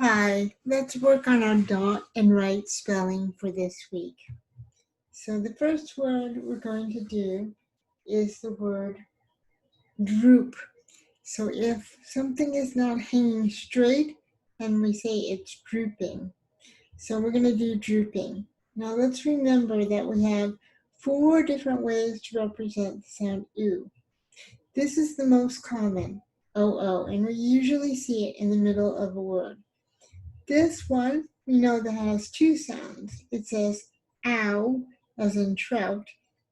Hi, let's work on our dot and write spelling for this week. So the first word we're going to do is the word droop. So if something is not hanging straight, then we say it's drooping. So we're going to do drooping. Now let's remember that we have 4 different ways to represent the sound oo. This is the most common, oo, and we usually see it in the middle of a word. This one, we know that has 2 sounds. It says ow, as in trout,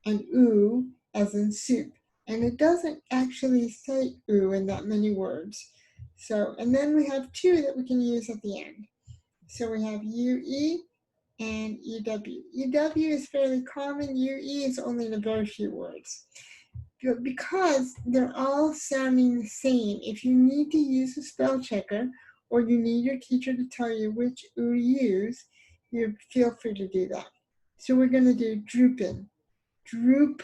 and oo, as in soup. And it doesn't actually say oo in that many words. So, and then we have 2 that we can use at the end. So we have UE and EW. EW is fairly common. UE is only in a very few words. But because they're all sounding the same, if you need to use a spell checker or you need your teacher to tell you which oo to use, you feel free to do that. So we're going to do drooping. Droop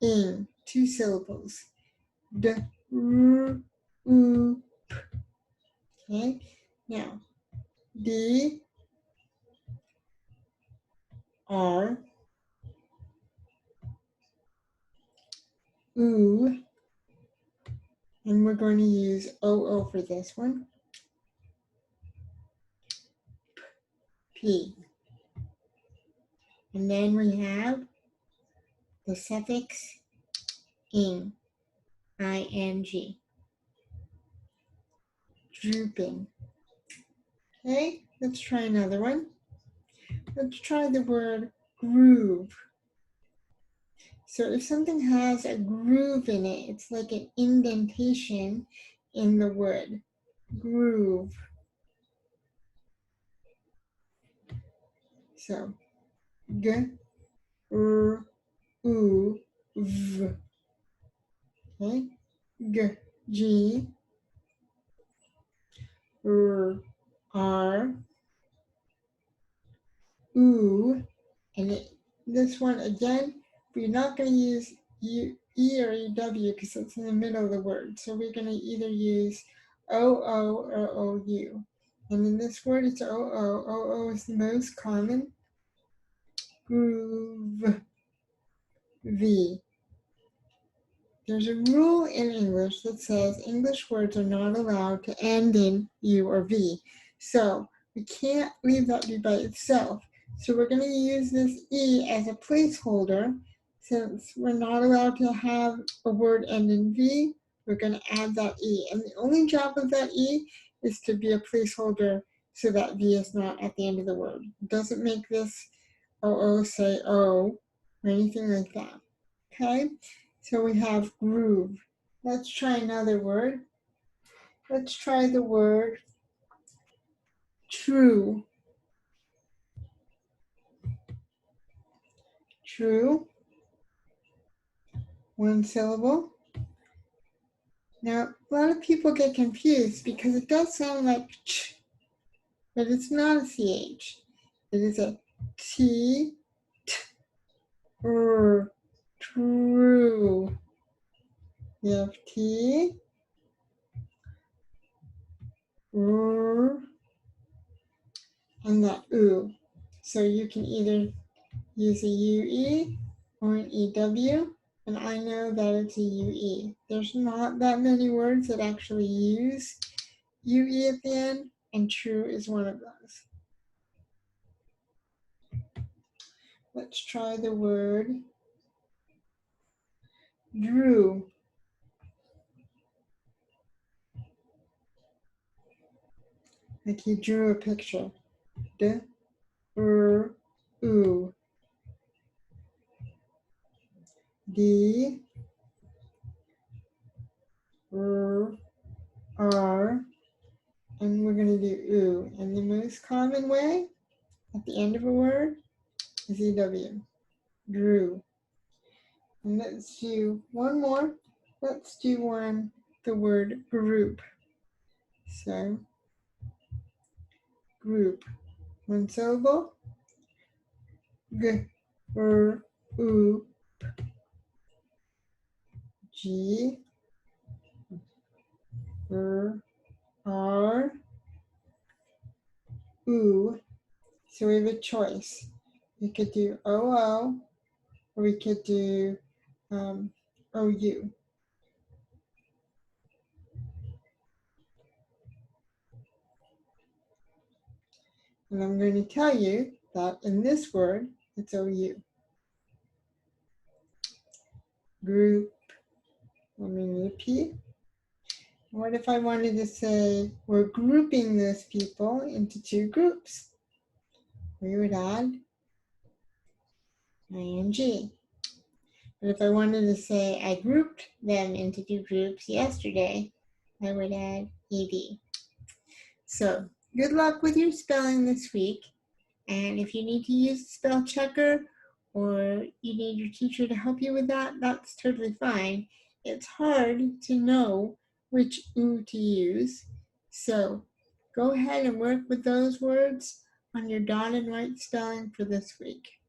in, 2 syllables. D-r-oop. Okay, now D-R oo, and we're going to use oo for this one. P. And then we have the suffix ing, ing, drooping. Okay, let's try another one. Let's try the word groove. So if something has a groove in it, it's like an indentation in the word. Groove. So g, r, oo, v. Okay, g, g, r, r, oo, and this one again, we're not going to use E or EW because it's in the middle of the word. So we're going to either use OO or OU. And in this word, it's OO. OO is the most common. Groove. V. There's a rule in English that says English words are not allowed to end in U or V. So we can't leave that be by itself. So we're going to use this E as a placeholder. Since we're not allowed to have a word end in V, we're going to add that E. And the only job of that E is to be a placeholder so that V is not at the end of the word. It doesn't make this OO say O or anything like that. Okay? So we have groove. Let's try another word. Let's try the word true. True. 1 syllable. Now, a lot of people get confused because it does sound like ch, but it's not a ch. It is a t, t, r, true. You have t, r, and that oo. So you can either use a UE or an EW, and I know that it's a UE. There's not that many words that actually use UE at the end, and true is one of those. Let's try the word drew. Like you drew a picture. D-r-oo. D-r-r. And we're going to do oo. And the most common way at the end of a word is EW. Drew. And let's do one more. Let's do the word group. So, group. 1 syllable. G, r, oo, G, r, r, oo. So we have a choice. We could do oo, or we could do ou. And I'm going to tell you that in this word, it's ou. Group. Let me repeat. What if I wanted to say we're grouping those people into two groups? We would add ing. But if I wanted to say I grouped them into two groups yesterday, I would add ed. So good luck with your spelling this week. And if you need to use spell checker or you need your teacher to help you with that, that's totally fine. It's hard to know which oo to use. So go ahead and work with those words on your dot and right spelling for this week.